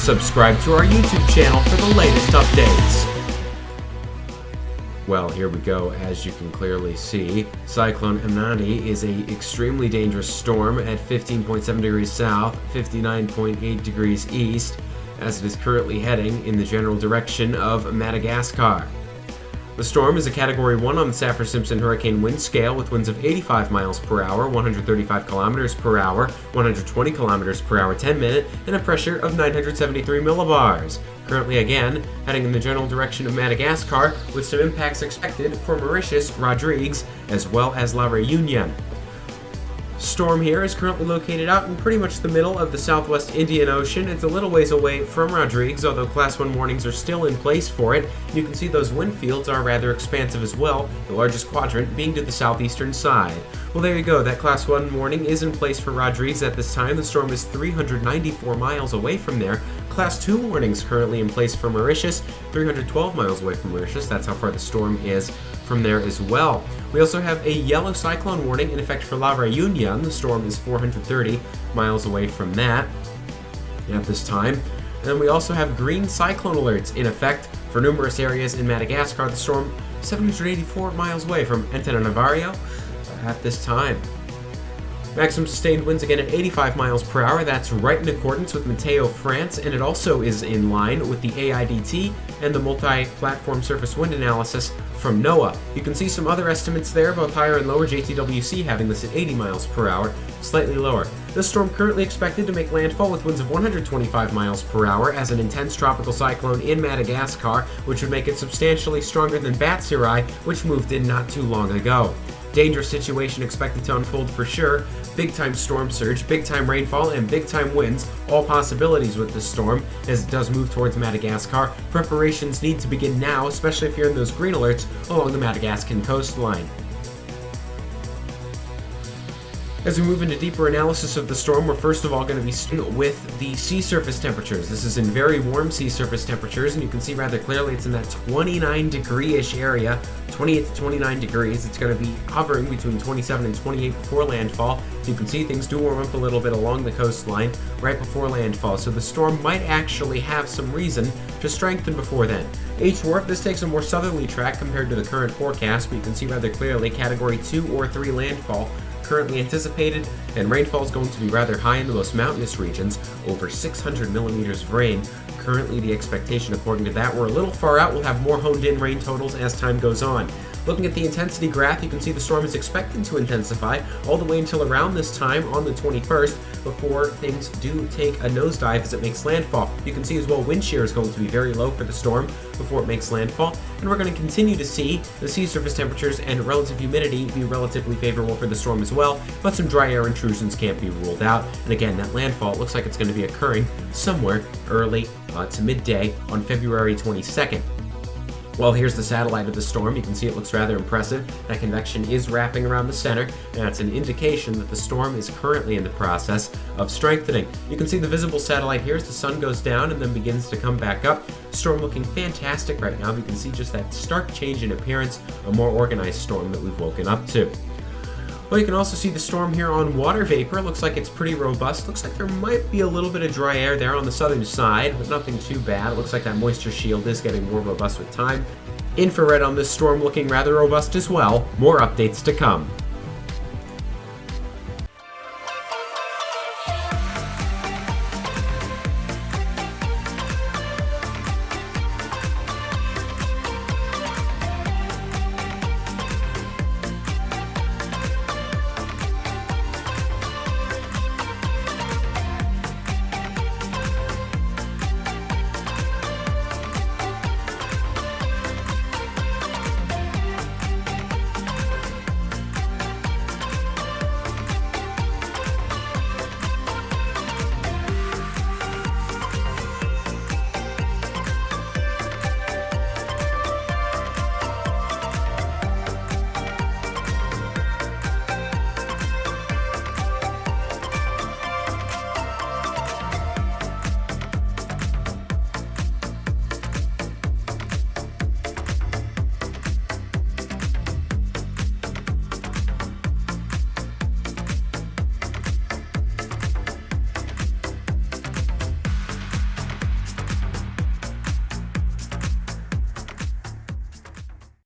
Subscribe to our YouTube channel for the latest updates. Well, here we go. As you can clearly see, Cyclone Emnati is an extremely dangerous storm at 15.7 degrees south, 59.8 degrees east, as it is currently heading in the general direction of Madagascar. The storm is a Category 1 on the Saffir-Simpson hurricane wind scale with winds of 85 miles per hour, 135 kilometers per hour, 120 kilometers per hour 10-minute, and a pressure of 973 millibars. Currently again, heading in the general direction of Madagascar with some impacts expected for Mauritius, Rodrigues, as well as La Reunion. Storm here is currently located out in pretty much the middle of the southwest Indian Ocean. It's a little ways away from Rodrigues, although Class 1 warnings are still in place for it. You can see those wind fields are rather expansive as well, the largest quadrant being to the southeastern side. Well, there you go. That Class 1 warning is in place for Rodrigues at this time. The storm is 394 miles away from there. Class 2 warnings currently in place for Mauritius, 312 miles away from Mauritius. That's how far the storm is from there as well. We also have a yellow cyclone warning in effect for La Reunion. The storm is 430 miles away from that at this time. And then we also have green cyclone alerts in effect for numerous areas in Madagascar. The storm 784 miles away from Antananarivo at this time. Maximum sustained winds again at 85 miles per hour. That's right in accordance with MeteoFrance, and it also is in line with the AIDT and the multi-platform surface wind analysis from NOAA. You can see some other estimates there, both higher and lower. JTWC having this at 80 miles per hour, slightly lower. This storm currently expected to make landfall with winds of 125 miles per hour as an intense tropical cyclone in Madagascar, which would make it substantially stronger than battered, which moved in not too long ago. Dangerous situation expected to unfold for sure. Big time storm surge, big time rainfall, and big time winds, all possibilities with this storm as it does move towards Madagascar. Preparations need to begin now, especially if you're in those green alerts along the Madagascan coastline. As we move into deeper analysis of the storm, we're first of all going to be starting with the sea surface temperatures. This is in very warm sea surface temperatures, and you can see rather clearly it's in that 29 degree-ish area, 28 to 29 degrees. It's going to be hovering between 27 and 28 before landfall. You can see things do warm up a little bit along the coastline right before landfall, so the storm might actually have some reason to strengthen before then. H-Warp, this takes a more southerly track compared to the current forecast, but you can see rather clearly Category 2 or 3 landfall currently anticipated, and rainfall is going to be rather high in the most mountainous regions, over 600 millimeters of rain. Currently the expectation according to that, we're a little far out, we'll have more honed in rain totals as time goes on. Looking at the intensity graph, you can see the storm is expected to intensify all the way until around this time on the 21st before things do take a nosedive as it makes landfall. You can see as well wind shear is going to be very low for the storm before it makes landfall, and we're going to continue to see the sea surface temperatures and relative humidity be relatively favorable for the storm as well, but some dry air intrusions can't be ruled out. And again, that landfall looks like it's going to be occurring somewhere early to midday on February 22nd. Well, here's the satellite of the storm. You can see it looks rather impressive. That convection is wrapping around the center, and that's an indication that the storm is currently in the process of strengthening. You can see the visible satellite here as the sun goes down and then begins to come back up. Storm looking fantastic right now. You can see just that stark change in appearance, a more organized storm that we've woken up to. Well, you can also see the storm here on water vapor. Looks like it's pretty robust. Looks like there might be a little bit of dry air there on the southern side, but nothing too bad. It looks like that moisture shield is getting more robust with time. Infrared on this storm looking rather robust as well. More updates to come.